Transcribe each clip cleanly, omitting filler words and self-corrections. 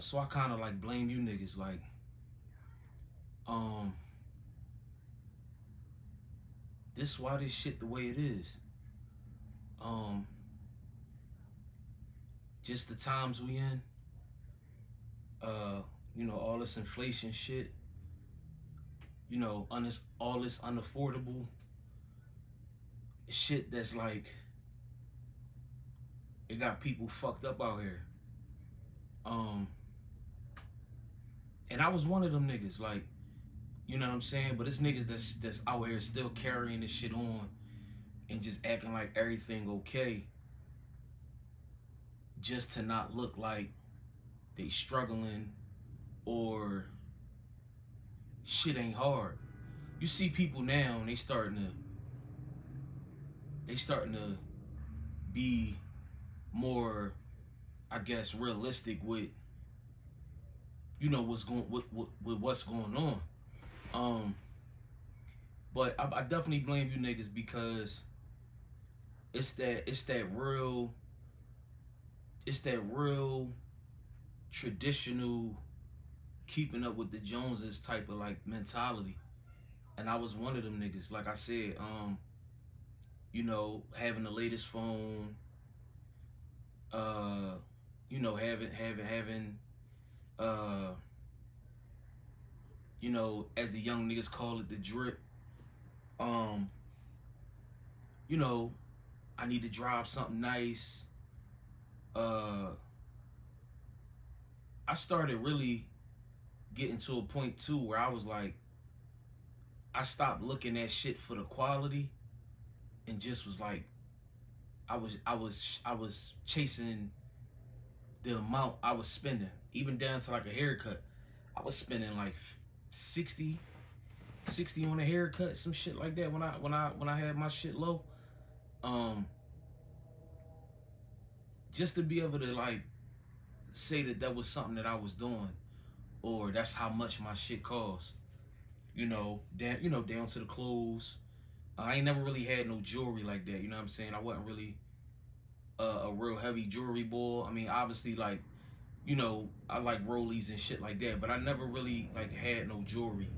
So I kind of like blame you niggas. Like, um, this why this shit the way it is. Um, just the times we in. Uh, all this inflation shit. All this unaffordable shit that's like it got people fucked up out here. Um, and I was one of them niggas, like, you know what I'm saying? But it's niggas that's out here still carrying this shit on and just acting like everything okay just to not look like they struggling or shit ain't hard. You see people now and they starting to be more, I guess, realistic with what's going on. Um, but I definitely blame you niggas because it's that real traditional keeping up with the Joneses type of like mentality. And I was one of them niggas. Like I said, having the latest phone, having uh, as the young niggas call it, the drip. Um, you know, I need to drive something nice. Uh, I started really getting to a point too where I was like, I stopped looking at shit for the quality and just was like, I was chasing the amount I was spending, even down to like a haircut. I was spending like 60, 60 on a haircut, some shit like that when I had my shit low. Um, just to be able to like say that was something that I was doing, or that's how much my shit cost. Down to the clothes. I ain't never really had no jewelry like that. You know what I'm saying? I wasn't really a real heavy jewelry boy. I mean, obviously, like, I like rollies and shit like that, but I never really like had no jewelry.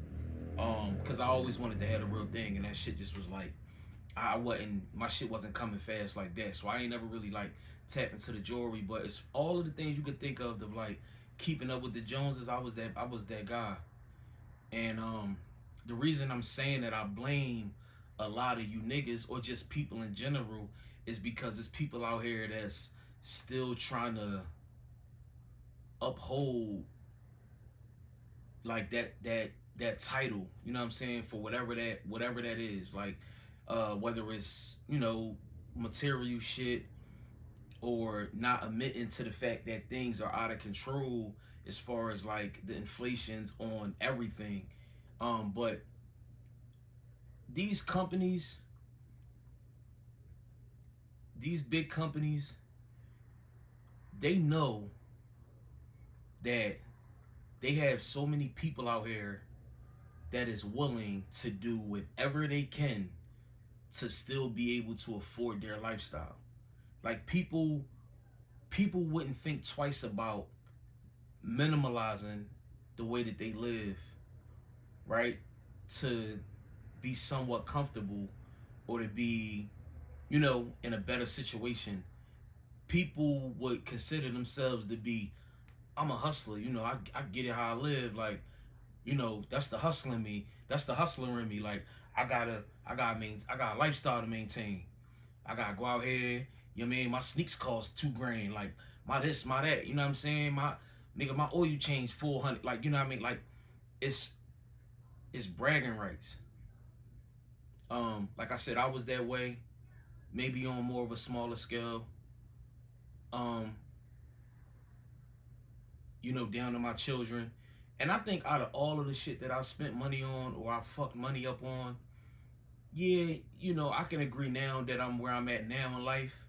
Cause I always wanted to have a real thing, and that shit just was like, my shit wasn't coming fast like that. So I ain't never really like tapped into the jewelry, but it's all of the things you could think of like keeping up with the Joneses. I was that guy, and the reason I'm saying that I blame a lot of you niggas or just people in general is because there's people out here that's still trying to uphold like that title, you know what I'm saying, for whatever that is, like whether it's, material shit or not admitting to the fact that things are out of control as far as like the inflations on everything. But these companies, these big companies, they know that they have so many people out here that is willing to do whatever they can to still be able to afford their lifestyle. Like people wouldn't think twice about minimalizing the way that they live, right? To be somewhat comfortable or to be, in a better situation. People would consider themselves to be, I'm a hustler, I get it how I live, like, that's the hustling me. That's the hustler in me. Like, I got a lifestyle to maintain. I gotta go out here, you know what I mean? My sneaks cost $2,000. Like, my this, my that, you know what I'm saying? My oil change 400. Like, you know what I mean? Like, it's bragging rights. Like I said, I was that way, maybe on more of a smaller scale. Um, down to my children. And I think out of all of the shit that I spent money on or I fucked money up on, yeah, I can agree now that I'm where I'm at now in life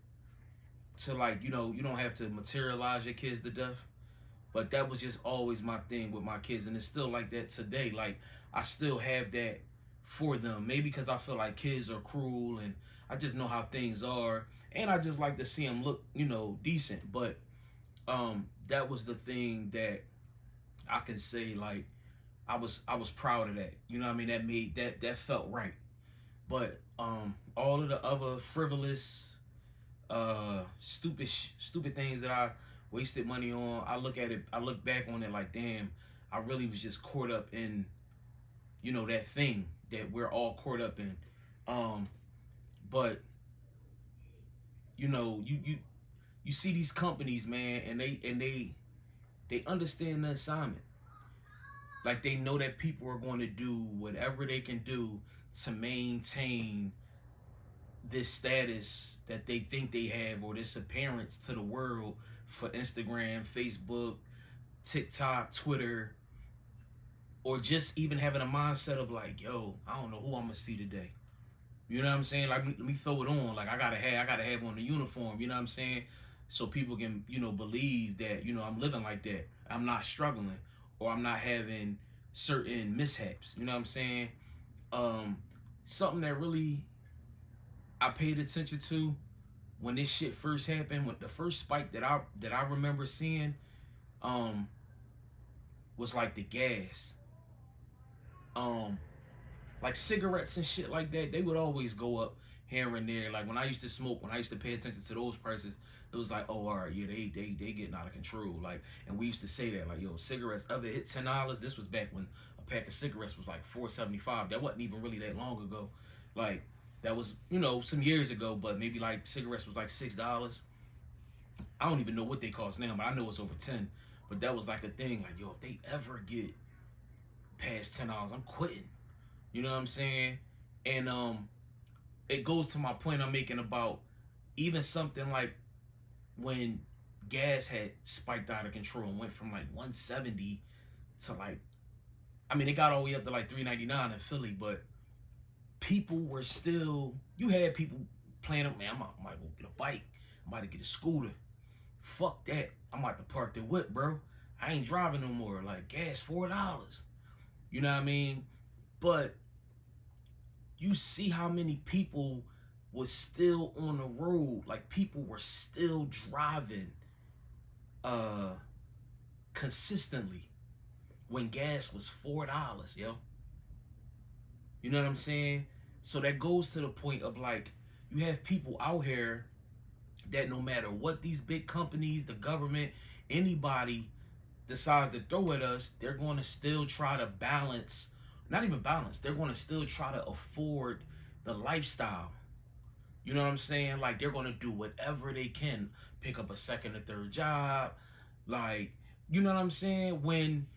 to like, you don't have to materialize your kids to death. But that was just always my thing with my kids. And it's still like that today. Like, I still have that for them. Maybe because I feel like kids are cruel and I just know how things are. And I just like to see them look, decent. But that was the thing that I can say, like, I was proud of that. You know what I mean? That made that felt right. But all of the other frivolous, stupid things that I wasted money on, I look back on it like, damn, I really was just caught up in, that thing that we're all caught up in. Um, but you see these companies, man, and they understand the assignment. Like, they know that people are going to do whatever they can do to maintain this status that they think they have, or this appearance to the world, for Instagram, Facebook, TikTok, Twitter, or just even having a mindset of like, yo, I don't know who I'm gonna see today. You know what I'm saying? Like, let me throw it on. Like, I gotta have on the uniform. You know what I'm saying? So people can, believe that, I'm living like that. I'm not struggling, or I'm not having certain mishaps. You know what I'm saying? Something that really I paid attention to when this shit first happened, when the first spike that I remember seeing, was like the gas. Like cigarettes and shit like that, they would always go up here and there. Like, when I used to smoke, when I used to pay attention to those prices, it was like, oh, all right, yeah, they getting out of control. Like, and we used to say that, like, yo, cigarettes ever hit $10? This was back when a pack of cigarettes was like $4.75. That wasn't even really that long ago. Like, that was, some years ago, but maybe like cigarettes was like $6. I don't even know what they cost now, but I know it's over 10. But that was like a thing, like, yo, if they ever get past $10, I'm quitting. You know what I'm saying? And it goes to my point I'm making about even something like when gas had spiked out of control and went from like 170 to like, I mean, it got all the way up to like 399 in Philly, but people were still, you had people playing, man, I might go get a bike. I'm about to get a scooter. Fuck that. I'm about to park the whip, bro. I ain't driving no more. Like, gas $4. You know what I mean? But you see how many people was still on the road. Like, people were still driving consistently when gas was $4, yo. You know what I'm saying? So that goes to the point of, like, you have people out here that no matter what these big companies, the government, anybody decides to throw at us, they're going to still try to balance, not even balance, they're going to still try to afford the lifestyle. You know what I'm saying? Like, they're going to do whatever they can, pick up a second or third job. Like, you know what I'm saying? When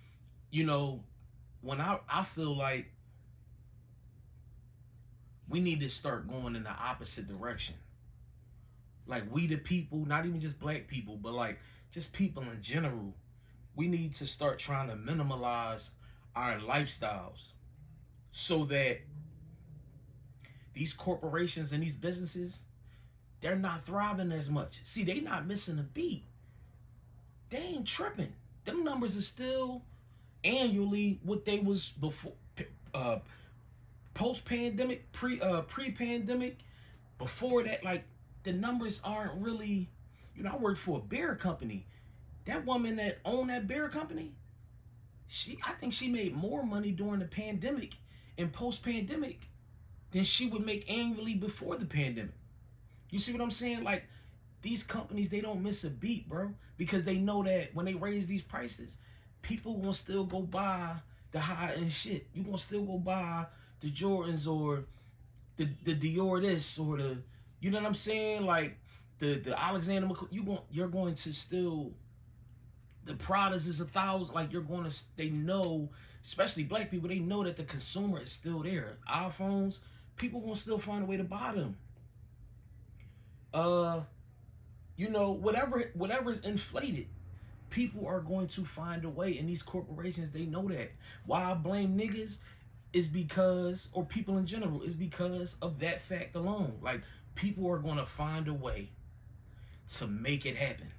I feel like we need to start going in the opposite direction. Like, we the people, not even just black people, but like just people in general, we need to start trying to minimalize our lifestyles so that these corporations and these businesses, they're not thriving as much. See, they not missing a beat. They ain't tripping. Them numbers are still annually what they was before, post-pandemic, pre-pandemic. Before that, like, the numbers aren't really, I worked for a beer company. That woman that owned that beer company, I think she made more money during the pandemic and post-pandemic than she would make annually before the pandemic. You see what I'm saying? Like, these companies, they don't miss a beat, bro, because they know that when they raise these prices, people gonna still go buy the high-end shit. You gonna still go buy the Jordans or the Dior this or the, you know what I'm saying? Like, the Alexander McQueen, you're going to still, the Pradas is 1,000. Like, they know, especially black people, they know that the consumer is still there. iPhones, people gonna still find a way to buy them. Whatever is inflated, people are going to find a way. And these corporations, they know that. Why I blame niggas is because, or people in general, is because of that fact alone. Like, people are going to find a way to make it happen,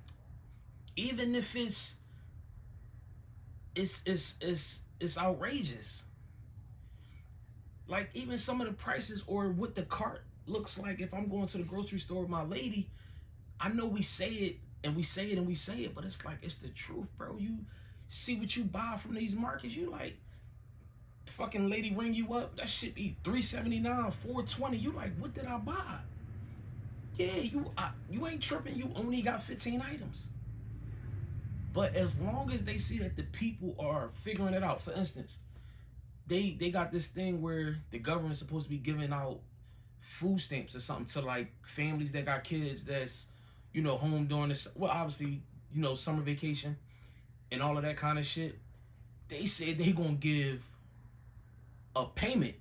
even if it's outrageous. Like, even some of the prices or what the cart looks like. If I'm going to the grocery store with my lady, I know we say it And we say it and we say it, but it's like, it's the truth, bro. You see what you buy from these markets, you like, fucking lady ring you up, that shit be $379, $420. You like, what did I buy? Yeah, you ain't tripping. You only got 15 items. But as long as they see that the people are figuring it out, for instance, they got this thing where the government's supposed to be giving out food stamps or something to like families that got kids that's, you know, home during this, well, obviously, you know, summer vacation and all of that kind of shit. They said they gonna give a payment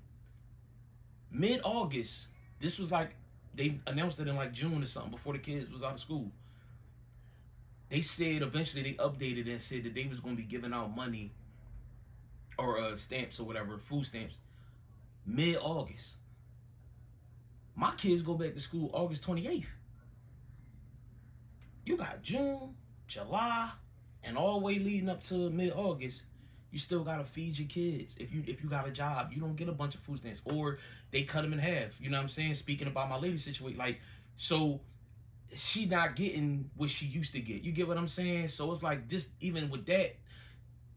mid-August. This was like, they announced it in like June or something before the kids was out of school. They said eventually they updated and said that they was gonna be giving out money or stamps or whatever, food stamps, mid-August. My kids go back to school August 28th. You got June, July, and all the way leading up to mid-August. You still gotta feed your kids. If you got a job, you don't get a bunch of food stamps, or they cut them in half. You know what I'm saying? Speaking about my lady situation, like, so she not getting what she used to get. You get what I'm saying? So it's like this, even with that,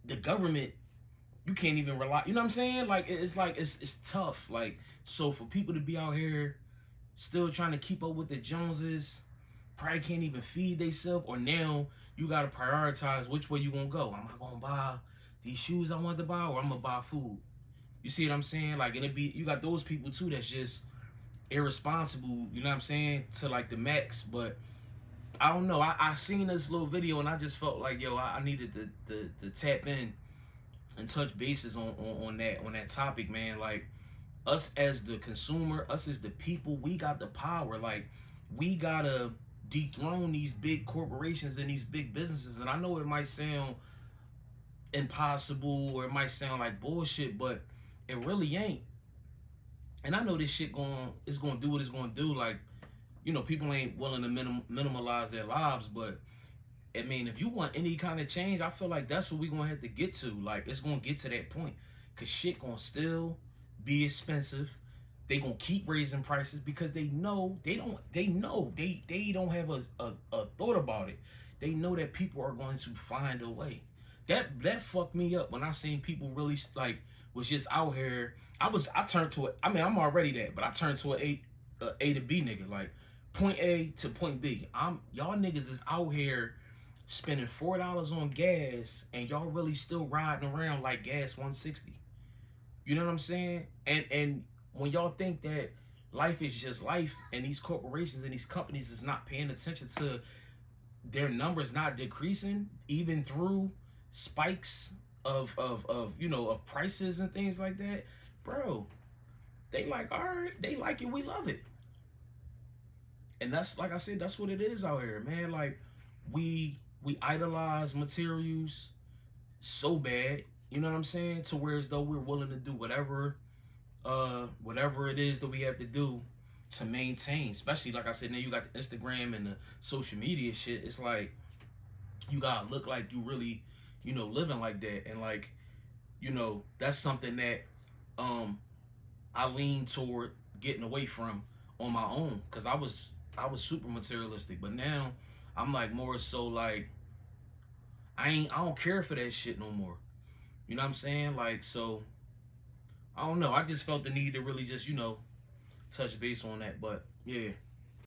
the government, you can't even rely. You know what I'm saying? Like, it's like it's tough. Like, so for people to be out here still trying to keep up with the Joneses, probably can't even feed themselves, or now you gotta prioritize which way you gonna go. Am I gonna buy these shoes I want to buy, or I'm gonna buy food? You see what I'm saying? Like, and it be, you got those people too that's just irresponsible, you know what I'm saying, to like the max. But I don't know. I seen this little video and I just felt like, yo, I needed to tap in and touch bases on that topic, man. Like, us as the consumer, us as the people, we got the power. Like, we gotta dethrone these big corporations and these big businesses. And I know it might sound impossible or it might sound like bullshit, but it really ain't. And I know this shit is gonna do what it's gonna do. Like, you know, people ain't willing to minimalize their lives, but I mean, if you want any kind of change, I feel like that's what we gonna have to get to. Like, it's gonna get to that point, cause shit gonna still be expensive. They gonna keep raising prices because they know they don't have a thought about it. They know that people are going to find a way. That fucked me up when I seen people really like was just out here. I turned to it. I mean, I'm already that, but I turned to a to B nigga. Like, point A to point B. Y'all niggas is out here spending $4 on gas, and y'all really still riding around like gas 160. You know what I'm saying? And when y'all think that life is just life, and these corporations and these companies is not paying attention to their numbers not decreasing, even through spikes of you know, of prices and things like that, bro, they like, all right, they like it, we love it. And that's, like I said, that's what it is out here, man. Like, we idolize materials so bad, you know what I'm saying, to where as though we're willing to do whatever it is that we have to do to maintain. Especially, like I said, now you got the Instagram and the social media shit. It's like, you gotta look like you really, you know, living like that. And like, you know, that's something that I lean toward getting away from on my own, because I was super materialistic. But now I'm like more so like, I don't care for that shit no more. You know what I'm saying? Like, so I don't know. I just felt the need to really just, you know, touch base on that. But yeah.